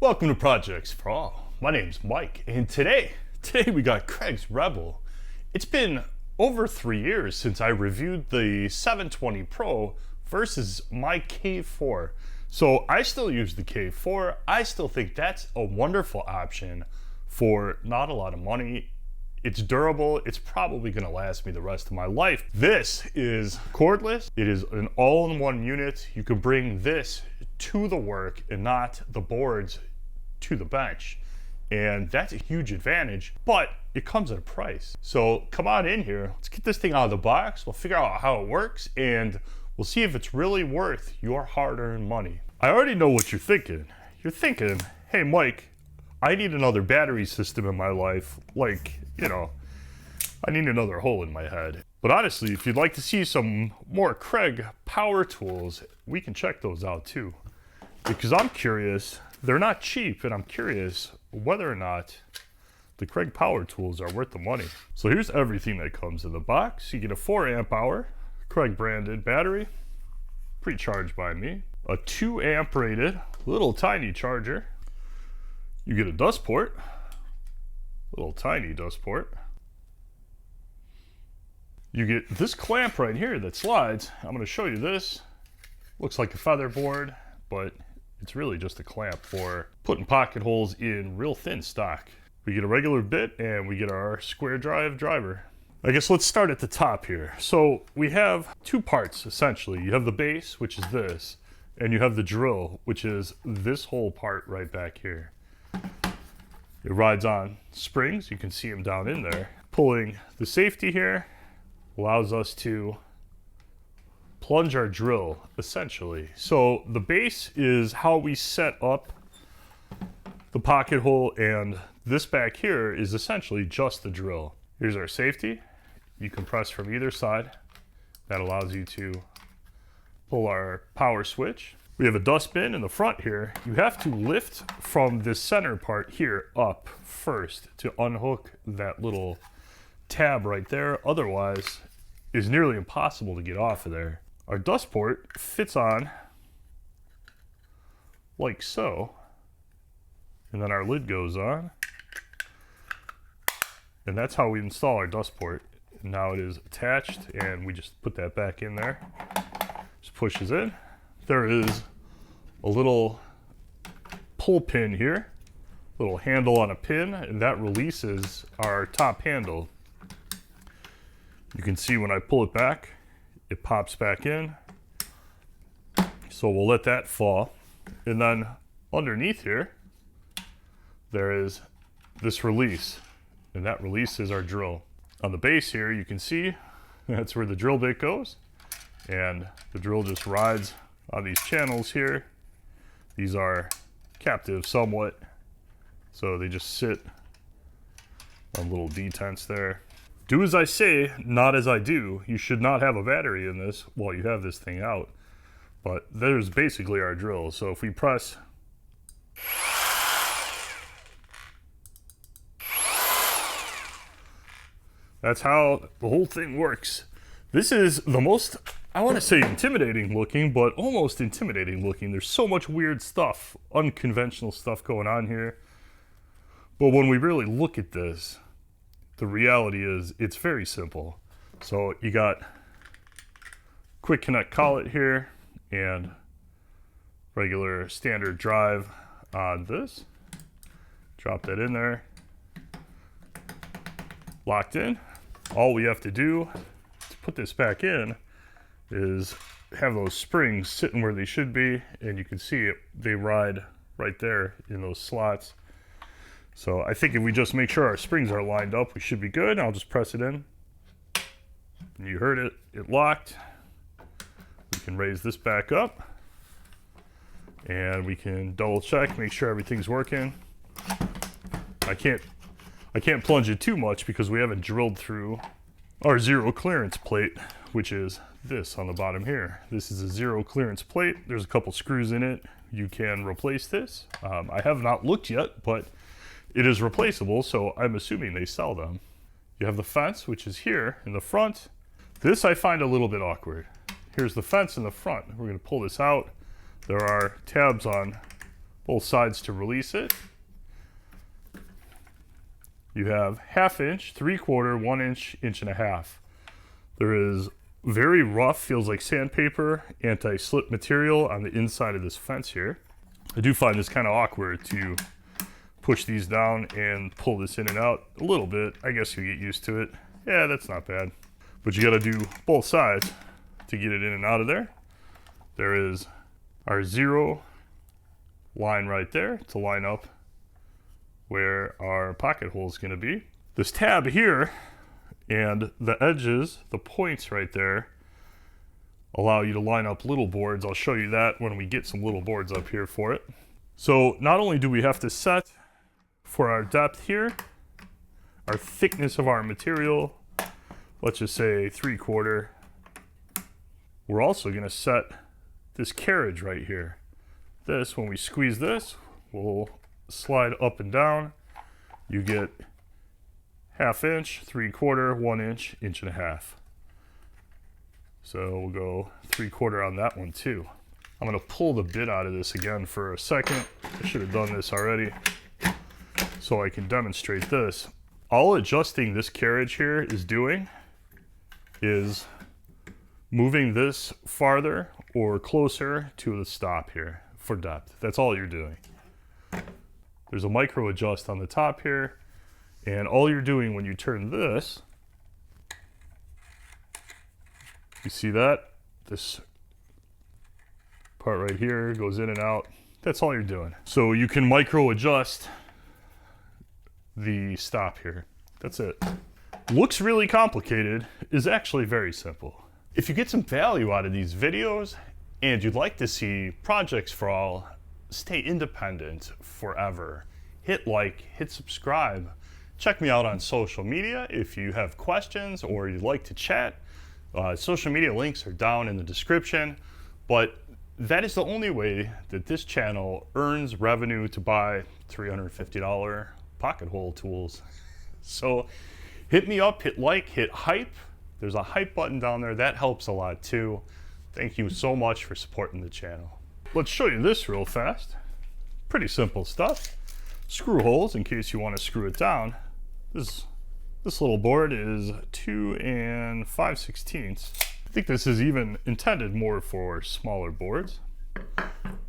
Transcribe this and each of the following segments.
Welcome to Projects for All. My name's Mike, and today we got Kregs Rebel. It's been over 3 years since I reviewed the 720 Pro versus my K4. So I still use the K4. I still think that's a wonderful option for not a lot of money. It's durable. It's probably going to last me the rest of my life. This is cordless. It is an all-in-one unit. You can bring this to the work and not the boards to the bench. And that's a huge advantage, but it comes at a price. So come on in here. Let's get this thing out of the box. We'll figure out how it works and we'll see if it's really worth your hard-earned money. I already know what you're thinking. You're thinking, hey, Mike, I need another battery system in my life. Like, you know, I need another hole in my head. But honestly, if you'd like to see some more Kreg power tools, we can check those out too. Because I'm curious, they're not cheap, and I'm curious whether or not the Kreg power tools are worth the money. So here's everything that comes in the box. You get a 4 amp hour Kreg branded battery, pre-charged by me. A 2 amp rated little tiny charger. You get a dust port, little tiny dust port. You get this clamp right here that slides. I'm going to show you this. Looks like a feather board, but it's really just a clamp for putting pocket holes in real thin stock. We get a regular bit and we get our square drive driver. I guess let's start at the top here. So we have 2 parts essentially. You have the base, which is this, and you have the drill, which is this whole part right back here. It rides on springs. You can see them down in there. Pulling the safety here allows us to plunge our drill, essentially. So the base is how we set up the pocket hole, and this back here is essentially just the drill. Here's our safety. You can press from either side. That allows you to pull our power switch. We have a dust bin in the front here. You have to lift from this center part here up first to unhook that little tab right there. Otherwise, it's nearly impossible to get off of there. Our dust port fits on like so, and then our lid goes on, and that's how we install our dust port. Now it is attached, and we just put that back in there. Just pushes in. There is a little pull pin here, little handle on a pin, and that releases our top handle. You can see when I pull it back, it pops back in. So we'll let that fall. And then underneath here, there is this release, and that releases our drill. On the base here, you can see that's where the drill bit goes, and the drill just rides on these channels here. These are captive somewhat, so they just sit on little detents there. Do as I say, not as I do. You should not have a battery in this while you have this thing out. But there's basically our drill. So if we press, that's how the whole thing works. This is the most, I want to say intimidating looking, but almost intimidating looking. There's so much weird stuff, unconventional stuff going on here. But when we really look at this, the reality is it's very simple. So you got quick connect collet here and regular standard drive on this. Drop that in there. Locked in. All we have to do to put this back in is have those springs sitting where they should be, and you can see it, they ride right there in those slots. So I think if we just make sure our springs are lined up, we should be good. I'll just press it in. And you heard it, it locked. We can raise this back up, and we can double check, make sure everything's working. I can't plunge it too much because we haven't drilled through our zero clearance plate, which is this on the bottom here. This is a zero clearance plate. There's a couple screws in it. You can replace this. I have not looked yet, but it is replaceable, so I'm assuming they sell them. You have the fence, which is here in the front. This I find a little bit awkward. Here's the fence in the front. We're going to pull this out. There are tabs on both sides to release it. You have 1/2 inch, 3/4, 1 inch, 1.5 inches. There is very rough, feels like sandpaper, anti-slip material on the inside of this fence here. I do find this kind of awkward to push these down and pull this in and out a little bit. I guess you get used to it. Yeah, that's not bad. But you got to do both sides to get it in and out of there. There is our 0 line right there to line up where our pocket hole is going to be. This tab here and the edges, the points right there, allow you to line up little boards. I'll show you that when we get some little boards up here for it. So not only do we have to set for our depth here, our thickness of our material, let's just say 3/4, we're also going to set this carriage right here. This, when we squeeze this, will slide up and down. You get 1/2 inch, 3/4, 1 inch, 1.5 inches. So we'll go 3/4 on that one too. I'm going to pull the bit out of this again for a second. I should have done this already so I can demonstrate this. All adjusting this carriage here is doing is moving this farther or closer to the stop here for depth. That's all you're doing. There's a micro adjust on the top here, and all you're doing when you turn this, you see that? This part right here goes in and out. That's all you're doing. So you can micro adjust the stop here. That's it. Looks really complicated, is actually very simple. If you get some value out of these videos and you'd like to see projects for all stay independent forever, hit like, hit subscribe. Check me out on social media if you have questions or you'd like to chat. Social media links are down in the description, but that is the only way that this channel earns revenue to buy $350 pocket hole tools. So hit me up, hit like, hit hype. There's a hype button down there. That helps a lot too. Thank you so much for supporting the channel. Let's show you this real fast. Pretty simple stuff. Screw holes in case you want to screw it down. This little board is 2 5/16. I think this is even intended more for smaller boards.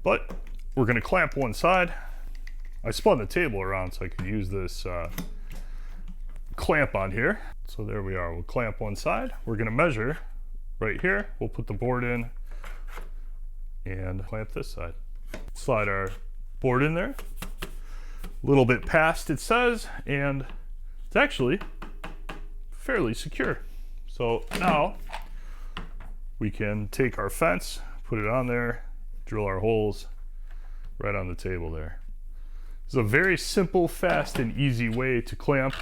But we're going to clamp one side. I spun the table around so I could use this clamp on here. So there we are. We'll clamp one side. We're going to measure right here. We'll put the board in and clamp this side. Slide our board in there. A little bit past it says, and it's actually fairly secure. So now we can take our fence, put it on there, drill our holes right on the table there. It's a very simple, fast, and easy way to clamp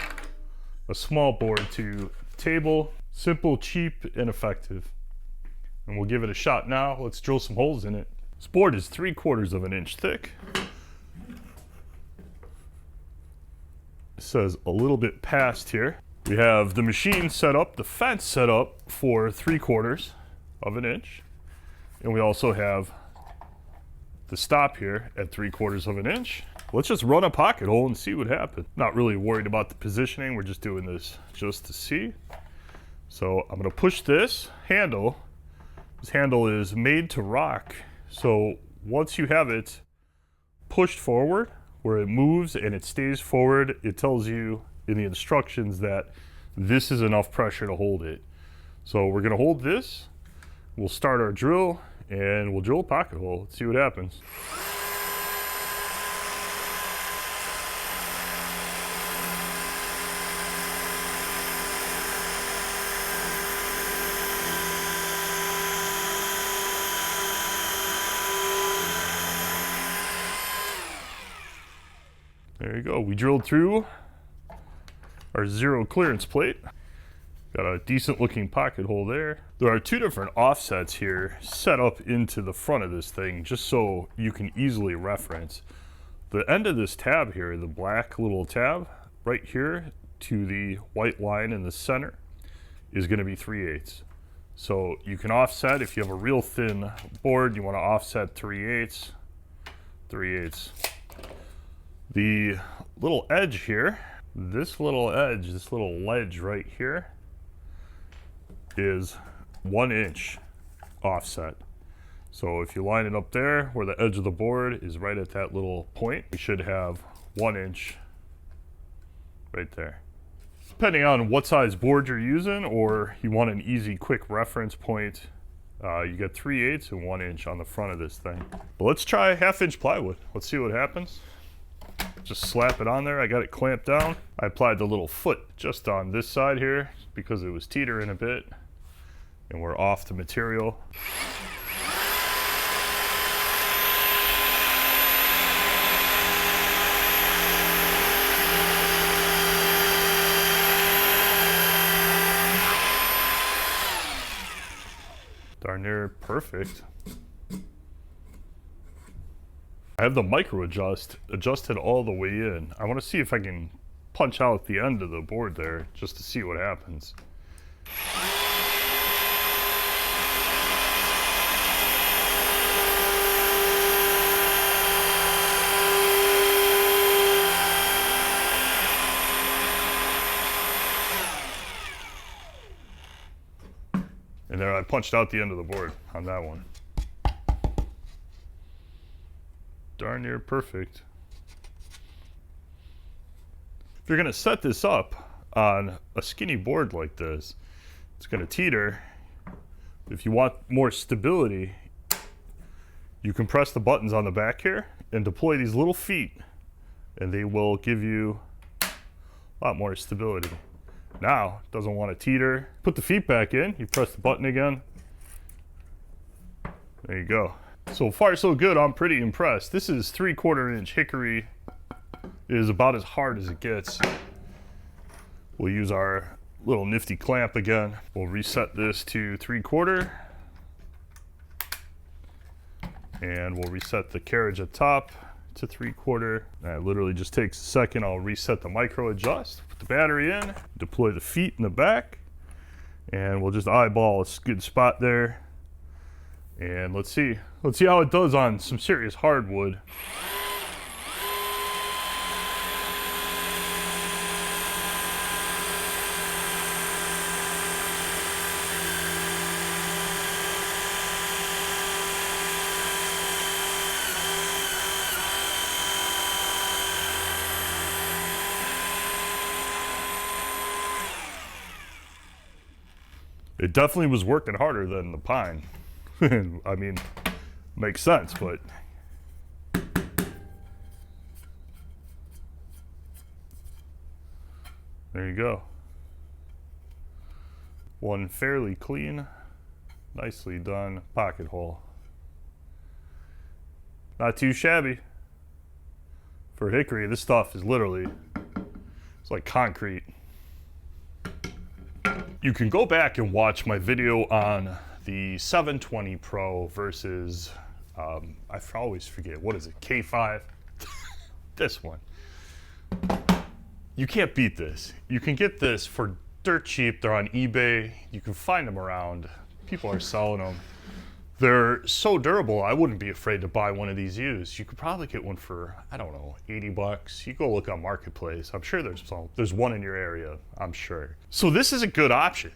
a small board to the table. Simple, cheap, and effective. And we'll give it a shot now. Let's drill some holes in it. This board is 3/4 inch thick. It says a little bit past here. We have the machine set up, the fence set up for 3/4 inch. And we also have the stop here at 3/4 inch. Let's just run a pocket hole and see what happens. Not really worried about the positioning. We're just doing this just to see. So I'm gonna push this handle. This handle is made to rock. So once you have it pushed forward, where it moves and it stays forward, it tells you in the instructions that this is enough pressure to hold it. So we're gonna hold this, we'll start our drill, and we'll drill a pocket hole. Let's see what happens. There you go. We drilled through our 0 clearance plate. Got a decent looking pocket hole there. There are 2 different offsets here set up into the front of this thing just so you can easily reference. The end of this tab here, the black little tab, right here to the white line in the center is going to be 3/8. So you can offset if you have a real thin board, you want to offset 3/8. 3/8. The little edge here, this little edge, this little ledge right here is 1 inch offset. So if you line it up there where the edge of the board is right at that little point, we should have 1 inch right there. Depending on what size board you're using, or you want an easy quick reference point, you get 3/8 and 1 inch on the front of this thing. But let's try 1/2 inch plywood. Let's see what happens. Just slap it on there. I got it clamped down. I applied the little foot just on this side here because it was teetering a bit, and we're off the material. Darn near perfect. I have the micro adjusted all the way in. I want to see if I can punch out the end of the board there just to see what happens. And there I punched out the end of the board on that one. Darn near perfect. If you're gonna set this up on a skinny board like this, it's gonna teeter. If you want more stability, you can press the buttons on the back here and deploy these little feet, and they will give you a lot more stability. Now, it doesn't want to teeter. Put the feet back in, you press the button again. There you go. So far so good, I'm pretty impressed. This is 3/4 inch hickory. It is about as hard as it gets. We'll use our little nifty clamp again. We'll reset this to 3/4. And we'll reset the carriage at top to 3/4. That literally just takes a second. I'll reset the micro adjust, put the battery in, deploy the feet in the back, and we'll just eyeball a good spot there. And let's see how it does on some serious hardwood. It definitely was working harder than the pine. I mean, makes sense, but there you go. One fairly clean, nicely done pocket hole. Not too shabby. For hickory, this stuff is literally, it's like concrete. You can go back and watch my video on the 720 Pro versus, I always forget, what is it, K5? This one. You can't beat this. You can get this for dirt cheap. They're on eBay. You can find them around. People are selling them. They're so durable, I wouldn't be afraid to buy one of these used. You could probably get one for, I don't know, 80 bucks. You go look on Marketplace. I'm sure there's one in your area, I'm sure. So this is a good option.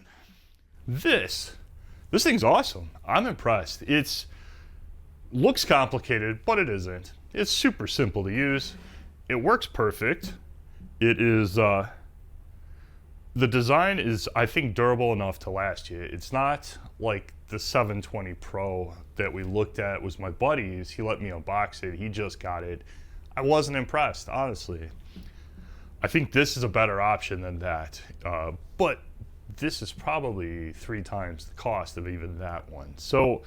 This thing's awesome. I'm impressed. It looks complicated, but it isn't. It's super simple to use. It works perfect. It is, the design is, I think, durable enough to last you. It's not like the 720 Pro that we looked at was my buddy's. He let me unbox it. He just got it. I wasn't impressed, honestly. I think this is a better option than that. But this is probably 3 times the cost of even that one. So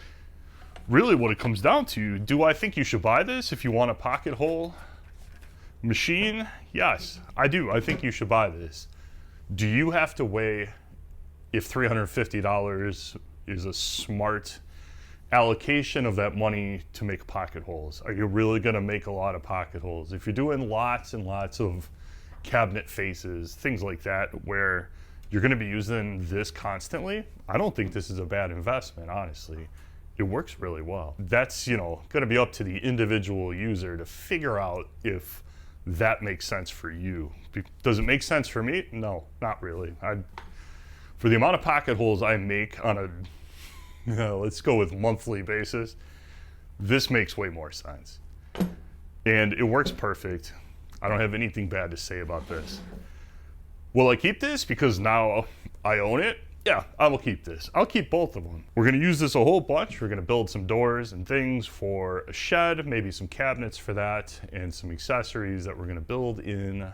really what it comes down to, do I think you should buy this if you want a pocket hole machine? Yes, I do. I think you should buy this. Do you have to weigh if $350 is a smart allocation of that money to make pocket holes? Are you really going to make a lot of pocket holes? If you're doing lots and lots of cabinet faces, things like that, where you're going to be using this constantly, I don't think this is a bad investment, honestly. it works really well. That's, you know, going to be up to the individual user to figure out if that makes sense for you. Does it make sense for me? No, not really. For the amount of pocket holes I make on a, let's go with monthly basis, this makes way more sense. And it works perfect. I don't have anything bad to say about this. Will I keep this because now I own it? Yeah, I will keep this. I'll keep both of them. We're gonna use this a whole bunch. We're gonna build some doors and things for a shed, maybe some cabinets for that, and some accessories that we're gonna build in,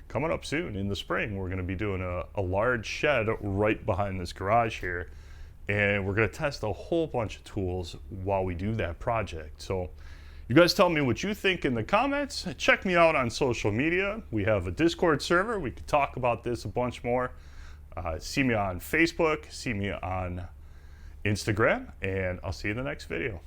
coming up soon in the spring. We're gonna be doing a large shed right behind this garage here, and we're gonna test a whole bunch of tools while we do that project. So you guys tell me what you think in the comments. Check me out on social media. We have a Discord server. We could talk about this a bunch more. See me on Facebook, see me on Instagram, and I'll see you in the next video.